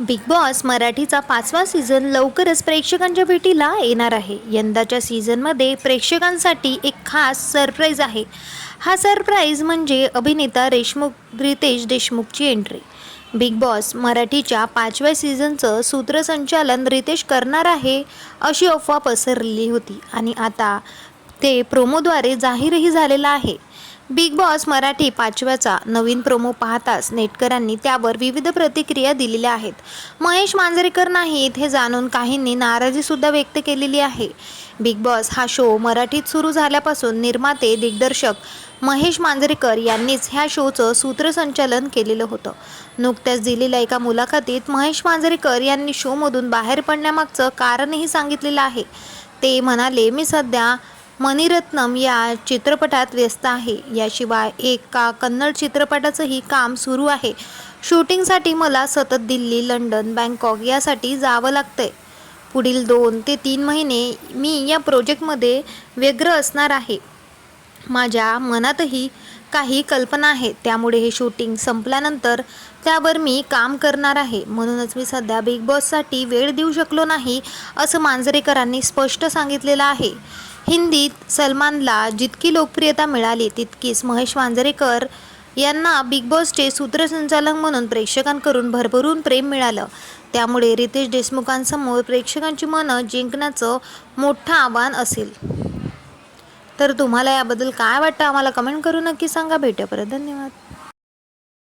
Big boss मराठीचा 5वा season लवकरच प्रेक्षकांच्या भेटीला येणार आहे. यंदाच्या सीझनमध्ये प्रेक्षकांसाठी एक खास सरप्राईज आहे. हा सरप्राईज म्हणजे अभिनेता रितेश देशमुखची एंट्री. बिग बॉस मराठीच्या 5व्या सीझनचं सूत्रसंचालन रितेश करणार आहे अशी अफवा पसरली होती आणि आता ते प्रोमोद्वारे जाहीरही झालेलं आहे. बिग बॉस मराठी 5व्याचा नवीन प्रोमो पाहताच नेटकरांनी त्यावर विविध प्रतिक्रिया दिलेल्या आहेत. महेश मांजरेकर नाहीत हे जाणून काहींनी नाराजीसुद्धा व्यक्त केलेली आहे. बिग बॉस हा शो मराठीत सुरू झाल्यापासून निर्माते दिग्दर्शक महेश मांजरेकर यांनीच ह्या शोचं सूत्रसंचालन केलेलं होतं. नुकत्याच दिलेल्या एका मुलाखतीत महेश मांजरेकर यांनी शोमधून बाहेर पडण्यामागचं कारणही सांगितलेलं आहे. ते म्हणाले, मी सध्या मणिरत्नम या चित्रपटात व्यस्त आहे. याशिवाय एका कन्नड चित्रपटाचंही काम सुरू आहे. शूटिंगसाठी मला सतत दिल्ली, लंडन, बँकॉक यासाठी जावं लागतंय. पुढील 2 ते 3 महिने मी या प्रोजेक्टमध्ये व्यग्र असणार आहे. माझ्या मनातही काही कल्पना आहेत, त्यामुळे हे शूटिंग संपल्यानंतर त्यावर मी काम करणार आहे. म्हणूनच मी सध्या बिग बॉससाठी वेळ देऊ शकलो नाही, असं मांजरेकरांनी स्पष्ट सांगितलेलं आहे. हिंदीत सलमानला जितकी लोकप्रियता मिळाली तितकीच महेश मांजरेकर यांना बिग बॉसचे सूत्रसंचालक म्हणून प्रेक्षकांकडून भरभरून प्रेम मिळालं. त्यामुळे रितेश देशमुखांसमोर प्रेक्षकांची मनं जिंकण्याचं मोठं आव्हान असेल. तर तुम्हाला याबद्दल काय वाटतं आम्हाला कमेंट करून नक्की सांगा. भेटूया परत. धन्यवाद.